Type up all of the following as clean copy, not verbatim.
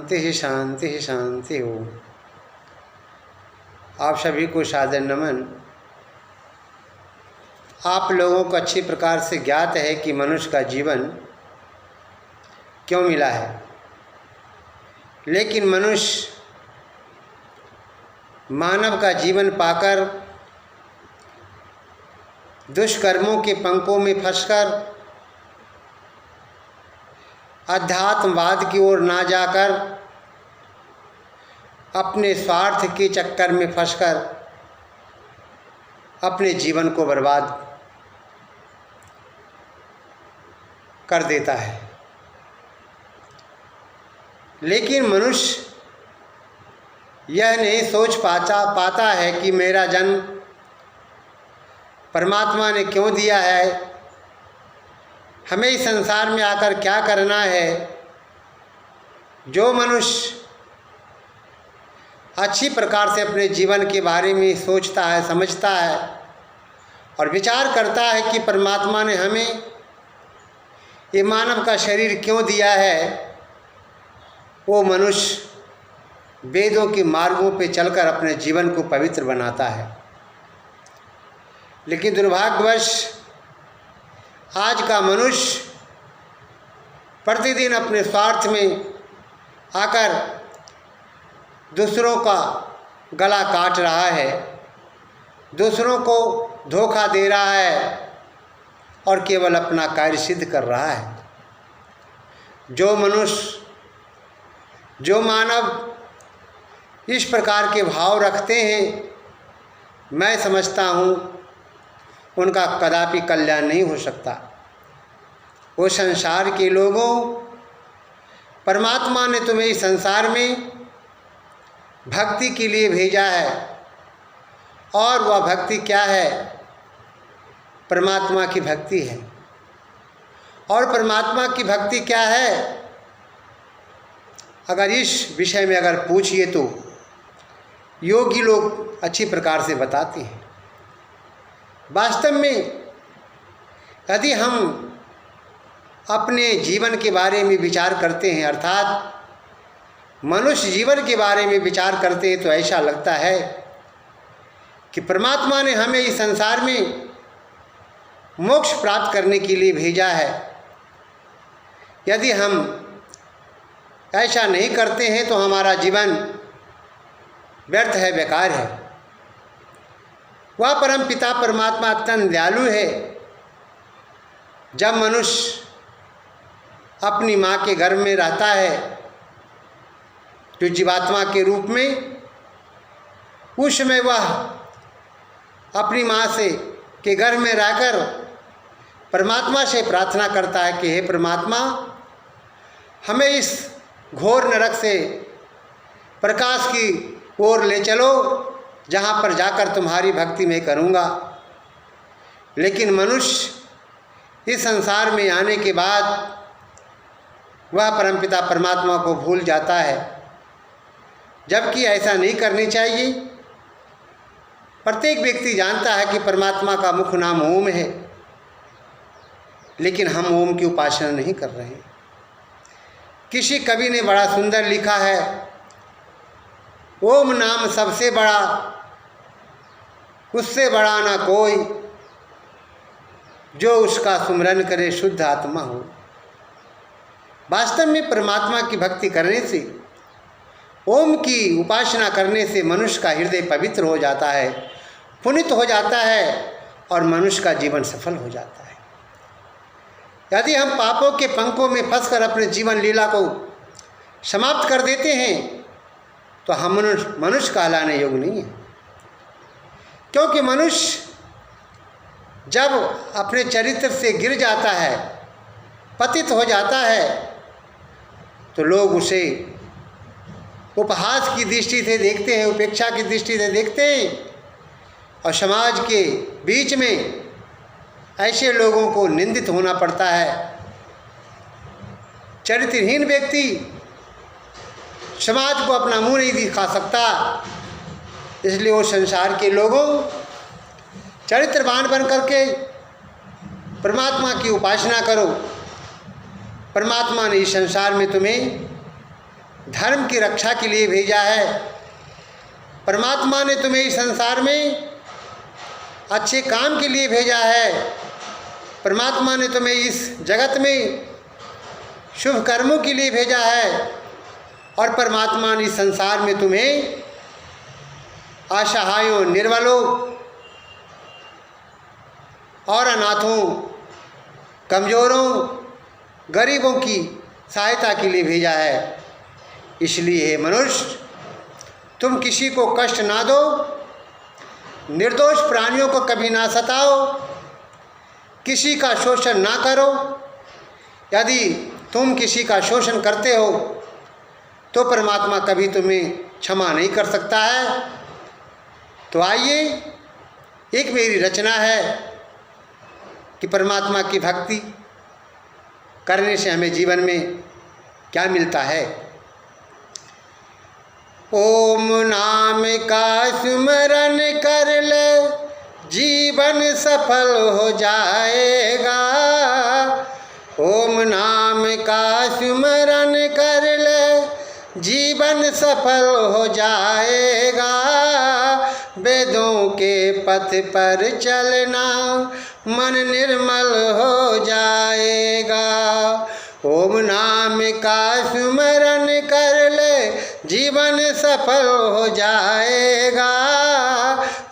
शांति शांति शांति हो। आप सभी को सादर नमन। आप लोगों को अच्छी प्रकार से ज्ञात है कि मनुष्य का जीवन क्यों मिला है, लेकिन मनुष्य मानव का जीवन पाकर दुष्कर्मों के पंखों में फंसकर अध्यात्मवाद की ओर ना जाकर अपने स्वार्थ के चक्कर में फंसकर अपने जीवन को बर्बाद कर देता है। लेकिन मनुष्य यह नहीं सोच पाता है कि मेरा जन्म परमात्मा ने क्यों दिया है, हमें इस संसार में आकर क्या करना है। जो मनुष्य अच्छी प्रकार से अपने जीवन के बारे में सोचता है, समझता है और विचार करता है कि परमात्मा ने हमें ये मानव का शरीर क्यों दिया है, वो मनुष्य वेदों के मार्गों पे चलकर अपने जीवन को पवित्र बनाता है। लेकिन दुर्भाग्यवश आज का मनुष्य प्रतिदिन अपने स्वार्थ में आकर दूसरों का गला काट रहा है, दूसरों को धोखा दे रहा है और केवल अपना कार्य सिद्ध कर रहा है। जो मनुष्य, जो मानव इस प्रकार के भाव रखते हैं, मैं समझता हूँ उनका कदापि कल्याण नहीं हो सकता। वो संसार के लोगों, परमात्मा ने तुम्हें इस संसार में भक्ति के लिए भेजा है, और वह भक्ति क्या है? परमात्मा की भक्ति है। और परमात्मा की भक्ति क्या है? अगर इस विषय में अगर पूछिए तो योगी लोग अच्छी प्रकार से बताते हैं। वास्तव में यदि हम अपने जीवन के बारे में विचार करते हैं, अर्थात मनुष्य जीवन के बारे में विचार करते हैं, तो ऐसा लगता है कि परमात्मा ने हमें इस संसार में मोक्ष प्राप्त करने के लिए भेजा है। यदि हम ऐसा नहीं करते हैं तो हमारा जीवन व्यर्थ है, बेकार है। वह परम पिता परमात्मा अत्यंत दयालु है। जब मनुष्य अपनी माँ के गर्भ में रहता है, जो जीवात्मा के रूप में, उस समय वह अपनी माँ से के गर्भ में रहकर परमात्मा से प्रार्थना करता है कि हे परमात्मा, हमें इस घोर नरक से प्रकाश की ओर ले चलो, जहाँ पर जाकर तुम्हारी भक्ति मैं करूँगा। लेकिन मनुष्य इस संसार में आने के बाद वह परमपिता परमात्मा को भूल जाता है, जबकि ऐसा नहीं करनी चाहिए। प्रत्येक व्यक्ति जानता है कि परमात्मा का मुख्य नाम ओम है, लेकिन हम ओम की उपासना नहीं कर रहे हैं। किसी कवि ने बड़ा सुंदर लिखा है, ओम नाम सबसे बड़ा, उससे बड़ा ना कोई, जो उसका सुमिरन करे शुद्ध आत्मा हो। वास्तव में परमात्मा की भक्ति करने से, ओम की उपासना करने से मनुष्य का हृदय पवित्र हो जाता है, पुनीत हो जाता है और मनुष्य का जीवन सफल हो जाता है। यदि हम पापों के पंखों में फंसकर अपने जीवन लीला को समाप्त कर देते हैं तो हम मनुष्य कहलाने योग्य नहीं है। क्योंकि मनुष्य जब अपने चरित्र से गिर जाता है, पतित हो जाता है, तो लोग उसे उपहास की दृष्टि से देखते हैं, उपेक्षा की दृष्टि से देखते हैं, और समाज के बीच में ऐसे लोगों को निंदित होना पड़ता है। चरित्रहीन व्यक्ति समाज को अपना मुंह नहीं दिखा सकता, इसलिए वो संसार के लोगों चरित्रवान बन करके परमात्मा की उपासना करो। परमात्मा ने इस संसार में तुम्हें धर्म की रक्षा के लिए भेजा है। परमात्मा ने तुम्हें इस संसार में अच्छे काम के लिए भेजा है। परमात्मा ने तुम्हें इस जगत में शुभ कर्मों के लिए भेजा है। और परमात्मा ने इस संसार में तुम्हें असहायों, निर्बलों और अनाथों, कमज़ोरों, गरीबों की सहायता के लिए भेजा है। इसलिए हे मनुष्य, तुम किसी को कष्ट ना दो, निर्दोष प्राणियों को कभी ना सताओ, किसी का शोषण ना करो। यदि तुम किसी का शोषण करते हो तो परमात्मा कभी तुम्हें क्षमा नहीं कर सकता है। तो आइए, एक मेरी रचना है कि परमात्मा की भक्ति करने से हमें जीवन में क्या मिलता है। ओम नाम का सुमरन कर ले, जीवन सफल हो जाएगा। ओम नाम का सुमरन कर ले, जीवन सफल हो जाएगा। वेदों के पथ पर चलना, मन निर्मल हो जाएगा। ओम नाम का सुमरन कर ले, जीवन सफल हो जाएगा।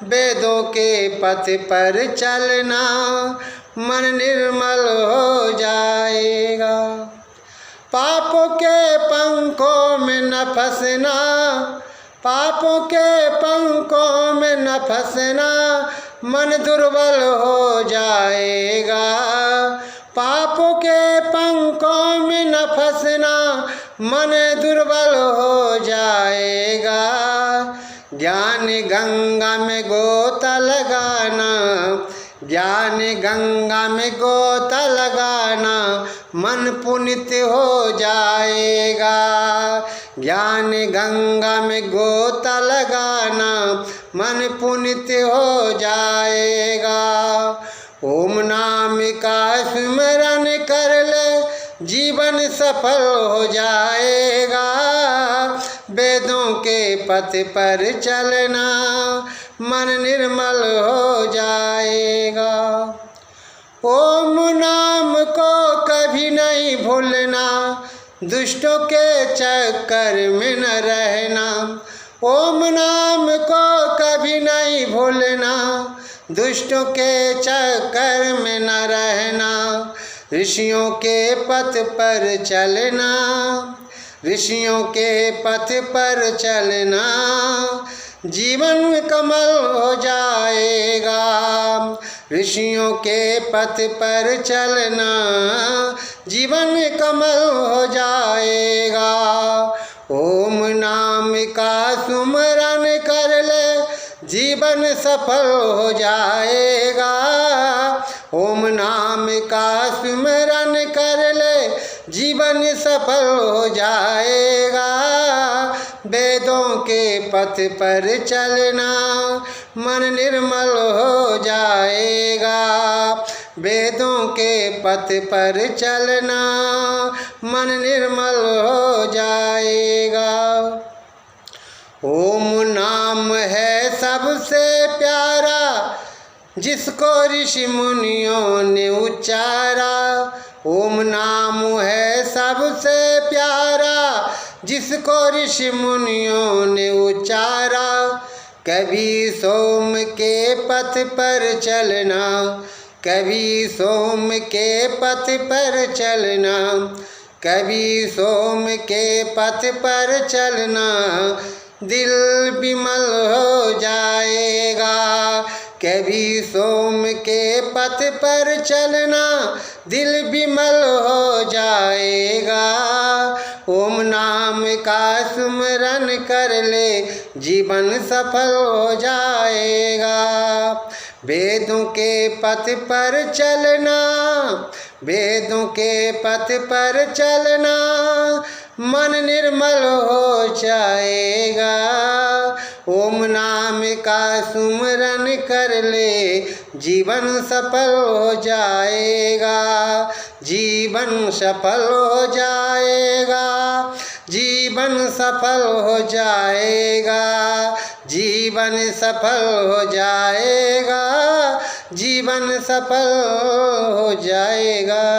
वेदों के पथ पर चलना, मन निर्मल हो जाएगा। पापों के पंखों में न फंसना, पापों के पंखों में न फंसना, मन दुर्बल हो जाएगा। पापों के पंखों में न फंसना, मन दुर्बल हो जाएगा। ज्ञान गंगा में गोता लगाना, ज्ञान गंगा में गोता लगाना, मन पुनित हो जाएगा। ज्ञान गंगा में गोता लगाना, मन पुनित हो जाएगा। ओम नाम का स्मरण कर ले, जीवन सफल हो जाएगा। वेदों के पथ पर चलना, मन निर्मल हो जाएगा। ओम नाम को कभी नहीं भूलना, दुष्टों के चक्कर में न रहना। ओम नाम को कभी नहीं भूलना, दुष्टों के चक्कर में न रहना। ऋषियों के पथ पर चलना, ऋषियों के पथ पर चलना, जीवन कमल हो जाएगा। ऋषियों के पथ पर चलना, जीवन कमल हो जाएगा। ओम नाम का सुमरन कर ले, जीवन सफल हो जाएगा। ओम नाम का सुमरन कर ले, जीवन सफल हो जाएगा। वेदों के पथ पर चलना, मन निर्मल हो जाएगा। वेदों के पथ पर चलना, मन निर्मल हो जाएगा। ओम नाम है सबसे प्यारा, जिसको ऋषि मुनियों ने उच्चारा। ओम नाम है सबसे प्यारा, जिसको ऋषि मुनियों ने उच्चारा। कभी सोम के पथ पर चलना, कभी सोम के पथ पर चलना, कभी सोम के पथ पर चलना, दिल विमल हो जाएगा। कभी सोम के पथ पर चलना, दिल विमल हो जाएगा। ओम नाम का सुमरन कर ले, जीवन सफल हो जाएगा। वेदों के पथ पर चलना, वेदों के पथ पर चलना, मन निर्मल हो जाएगा। ओम नाम का सुमरन कर ले, जीवन सफल हो जाएगा। जीवन सफल हो जाएगा, जीवन सफल हो जाएगा, जीवन सफल हो जाएगा, जीवन सफल हो जाएगा।